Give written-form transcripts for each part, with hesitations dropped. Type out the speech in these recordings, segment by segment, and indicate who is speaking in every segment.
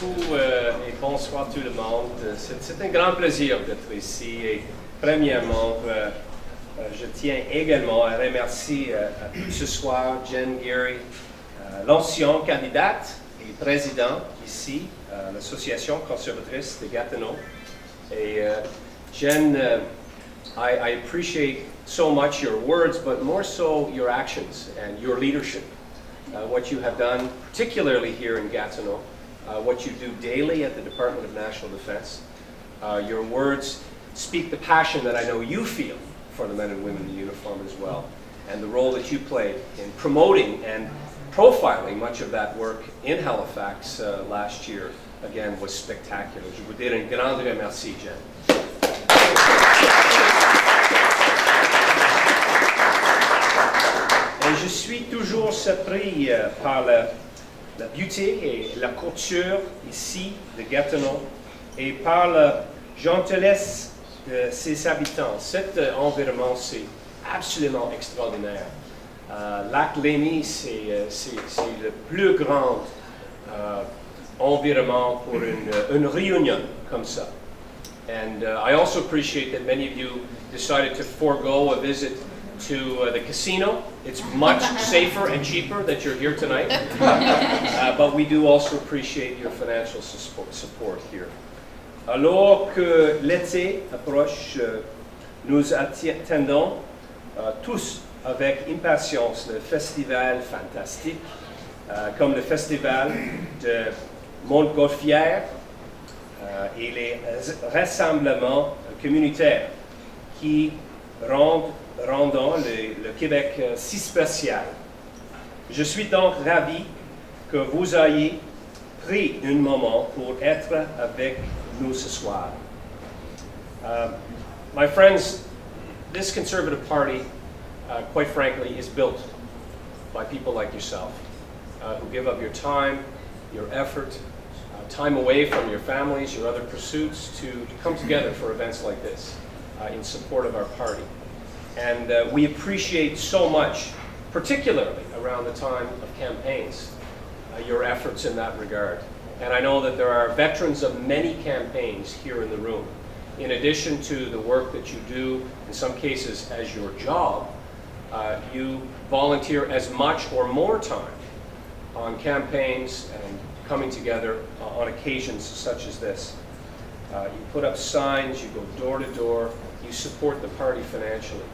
Speaker 1: beaucoup et bonsoir tout le monde. C'est un grand plaisir d'être ici et premièrement, je tiens également à remercier ce soir Jen Geary, l'ancien candidate et président ici à l'Association conservatrice de Gatineau. Et Jen, I appreciate so much your words, but more so your actions and your leadership. What you have done, particularly here in Gatineau, what you do daily at the Department of National Defense. Your words speak the passion that I know you feel for the men and women in uniform as well, and the role that you played in promoting and profiling much of that work in Halifax last year, again, was spectacular. Je vous dire un grand merci, Jen. Et je suis toujours surpris par la beauté et la culture ici de Gatineau et par la gentillesse de ses habitants. Cet environnement, c'est absolument extraordinaire. Lac Lémy, c'est le plus grand environnement pour une réunion comme ça. And I also appreciate that many of you decided to forego a visit to the casino. It's much safer and cheaper that you're here tonight. But we do also appreciate your financial support here. Alors que l'été approche, nous attendons tous avec impatience le festival fantastique, comme le festival de Montgolfière et les rassemblements communautaires qui rendant le Québec si spécial. Je suis donc ravi que vous ayez pris un moment pour être avec nous ce soir. My friends, this Conservative Party, quite frankly, is built by people like yourself, who give up your time, your effort, time away from your families, your other pursuits, to come together for events like this in support of our party. And we appreciate so much, particularly around the time of campaigns, your efforts in that regard. And I know that there are veterans of many campaigns here in the room. In addition to the work that you do, in some cases as your job, you volunteer as much or more time on campaigns and coming together on occasions such as this. You put up signs, you go door to door, you support the party financially.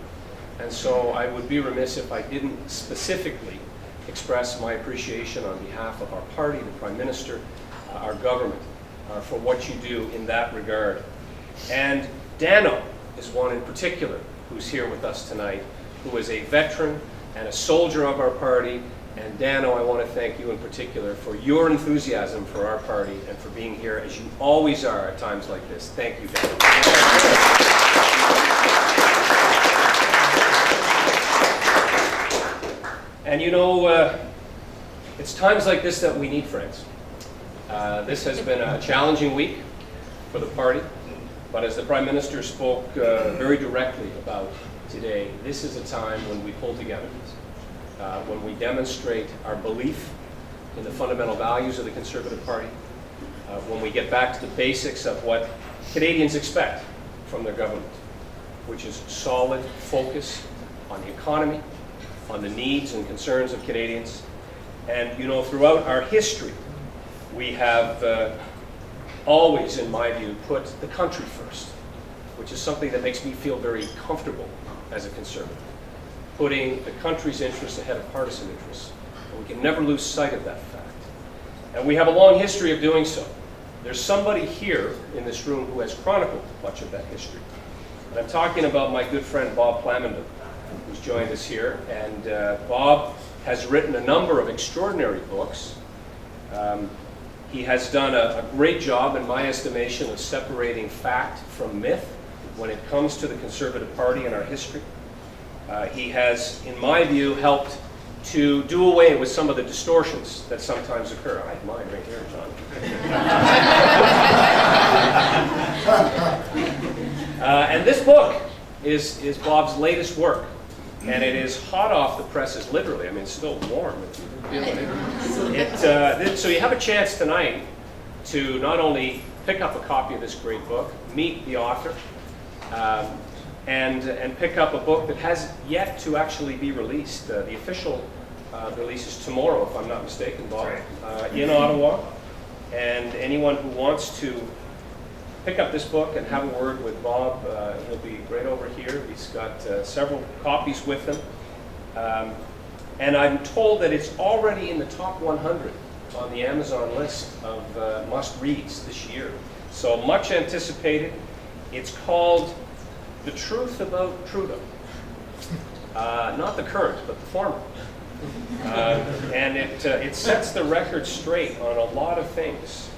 Speaker 1: And so I would be remiss if I didn't specifically express my appreciation on behalf of our party, the Prime Minister, our government, for what you do in that regard. And Dano is one in particular who's here with us tonight, who is a veteran and a soldier of our party. And Dano, I want to thank you in particular for your enthusiasm for our party and for being here, as you always are at times like this. Thank you, Dano. And you know, it's times like this that we need friends. This has been a challenging week for the party, but as the Prime Minister spoke very directly about today, this is a time when we pull together, when we demonstrate our belief in the fundamental values of the Conservative Party, when we get back to the basics of what Canadians expect from their government, which is solid focus on the economy, on the needs and concerns of Canadians. And you know, throughout our history, we have always, in my view, put the country first, which is something that makes me feel very comfortable as a Conservative, putting the country's interests ahead of partisan interests. And we can never lose sight of that fact. And we have a long history of doing so. There's somebody here in this room who has chronicled much of that history. And I'm talking about my good friend Bob Plamondon, who's joined us here. And Bob has written a number of extraordinary books. He has done a great job, in my estimation, of separating fact from myth when it comes to the Conservative Party and our history. He has, in my view, helped to do away with some of the distortions that sometimes occur. I have mine right here, John. And this book is Bob's latest work. And it is hot off the presses, literally. I mean, it's still warm if you feel it. So you have a chance tonight to not only pick up a copy of this great book, meet the author, and pick up a book that has yet to actually be released. The official release is tomorrow, if I'm not mistaken, Bob, in Ottawa. And anyone who wants to pick up this book and have a word with Bob, he'll be right over here. He's got several copies with him. And I'm told that it's already in the top 100 on the Amazon list of must-reads this year. So much anticipated. It's called The Truth About Trudeau. Not the current, but the former. And it sets the record straight on a lot of things.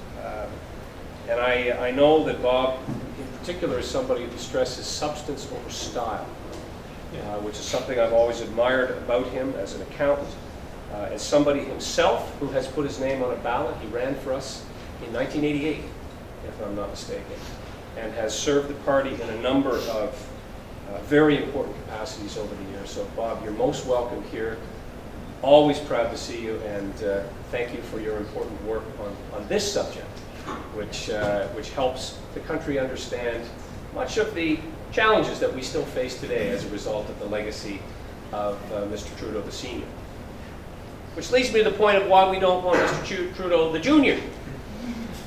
Speaker 1: And I know that Bob, in particular, is somebody who stresses substance over style, which is something I've always admired about him as an accountant. As somebody himself who has put his name on a ballot, he ran for us in 1988, if I'm not mistaken, and has served the party in a number of very important capacities over the years. So Bob, you're most welcome here. Always proud to see you, and thank you for your important work on this subject, which helps the country understand much of the challenges that we still face today as a result of the legacy of Mr. Trudeau the Senior. Which leads me to the point of why we don't want Mr. Trudeau the Junior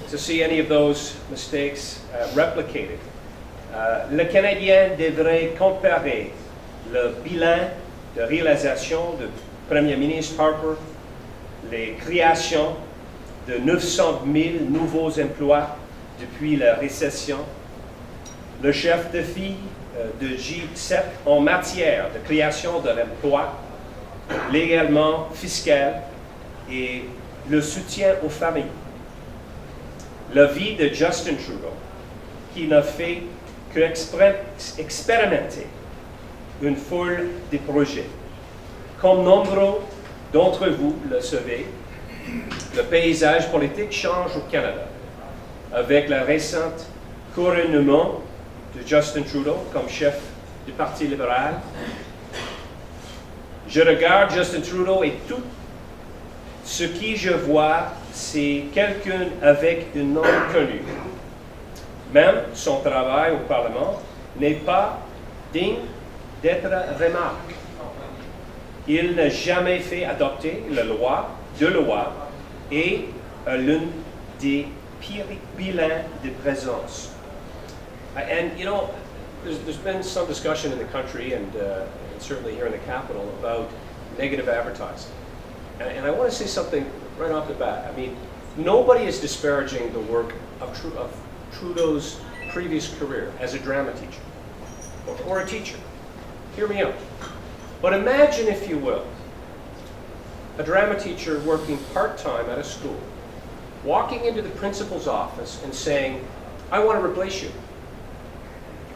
Speaker 1: to see any of those mistakes replicated. Le Canadien devrait comparer le bilan de réalisation de Premier ministre Harper, les créations de 900 000 nouveaux emplois depuis la récession, le chef de file de G7 en matière de création de l'emploi, légalement fiscal et le soutien aux familles. La vie de Justin Trudeau, qui n'a fait qu'expérimenter une foule de projets. Comme nombreux d'entre vous le savez, le paysage politique change au Canada avec le récent couronnement de Justin Trudeau comme chef du Parti libéral. Je regarde Justin Trudeau et tout ce que je vois, c'est quelqu'un avec un nom connu. Même son travail au Parlement n'est pas digne d'être remarqué. Il n'a jamais fait adopter la loi et l'un des pires bilans de présence. And you know, there's been some discussion in the country and certainly here in the capital about negative advertising. And I want to say something right off the bat. I mean, nobody is disparaging the work of Trudeau's previous career as a drama teacher or a teacher. Hear me out. But imagine, if you will, a drama teacher working part-time at a school, walking into the principal's office and saying, I want to replace you.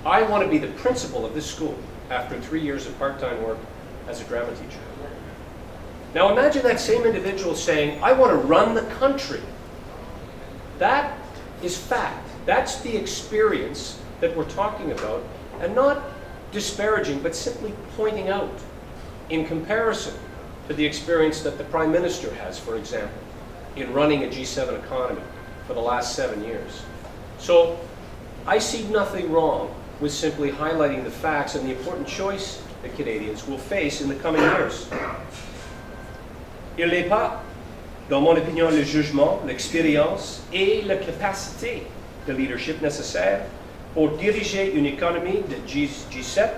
Speaker 1: I want to be the principal of this school after 3 years of part-time work as a drama teacher. Now imagine that same individual saying, I want to run the country. That is fact. That's the experience that we're talking about, and not disparaging, but simply pointing out in comparison to the experience that the Prime Minister has, for example, in running a G7 economy for the last 7 years. So I see nothing wrong with simply highlighting the facts and the important choice that Canadians will face in the coming years. Il n'est pas, dans mon opinion, le jugement, l'expérience et la capacité de leadership nécessaire pour diriger une économie de G7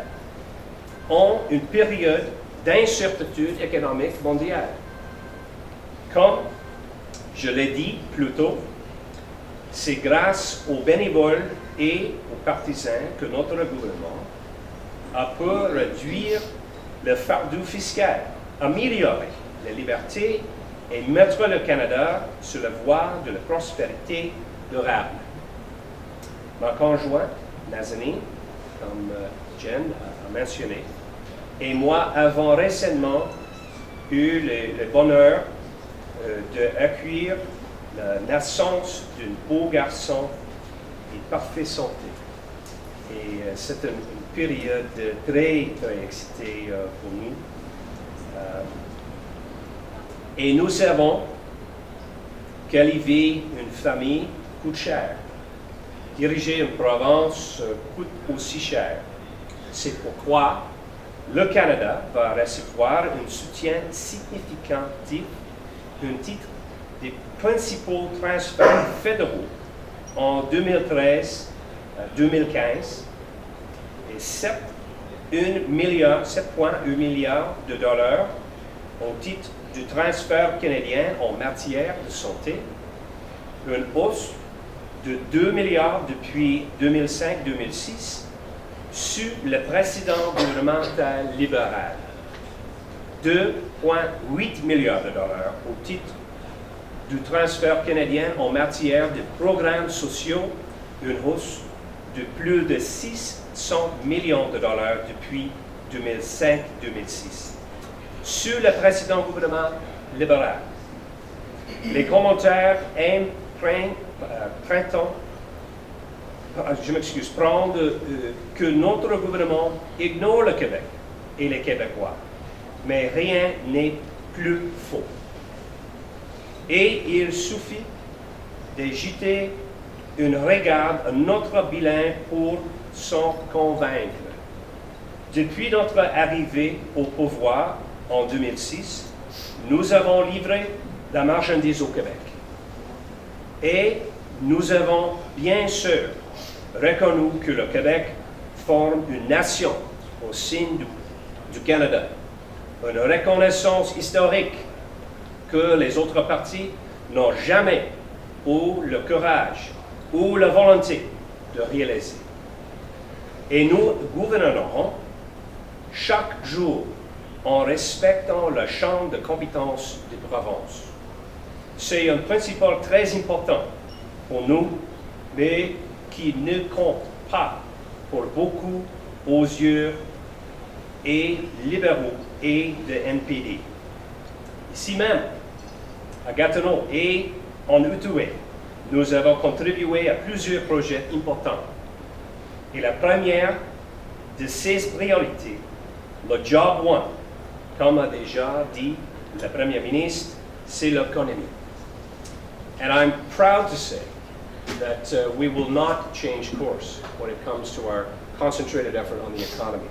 Speaker 1: en une période d'incertitude économique mondiale. Comme je l'ai dit plus tôt, c'est grâce aux bénévoles et aux partisans que notre gouvernement a pu réduire le fardeau fiscal, améliorer les libertés et mettre le Canada sur la voie de la prospérité durable. Ma conjointe, Nazani, comme Jen a mentionné, et moi avons récemment eu le bonheur d'accueillir la naissance d'un beau garçon et parfaite santé. Et c'est une période très, très excitée pour nous. Et nous savons qu'elle vit une famille coûte cher. Diriger une province coûte aussi cher. C'est pourquoi le Canada va recevoir un soutien significatif, un titre des principaux transferts fédéraux en 2013-2015 et 7,1 milliard de dollars au titre du transfert canadien en matière de santé, une hausse de 2 milliards depuis 2005-2006 sous le précédent gouvernemental libéral, 2,8 milliards de dollars au titre du transfert canadien en matière de programmes sociaux, une hausse de plus de 600 millions de dollars depuis 2005-2006. Sous le précédent gouvernement libéral, les commentaires aiment prendre que notre gouvernement ignore le Québec et les Québécois, mais rien n'est plus faux. Et il suffit de jeter un regard à notre bilan pour s'en convaincre. Depuis notre arrivée au pouvoir en 2006, nous avons livré la marchandise au Québec. Et nous avons bien sûr reconnu que le Québec forme une nation au sein du Canada. Une reconnaissance historique que les autres partis n'ont jamais eu le courage ou la volonté de réaliser. Et nous gouvernerons chaque jour en respectant le champ de compétences des provinces. C'est un principe très important pour nous, mais qui ne compte pas pour beaucoup aux yeux et libéraux et de NPD. Ici même, à Gatineau et en Outaouais, nous avons contribué à plusieurs projets importants. Et la première de ces priorités, le Job One, comme a déjà dit la Première ministre, c'est l'économie. And I'm proud to say that we will not change course when it comes to our concentrated effort on the economy.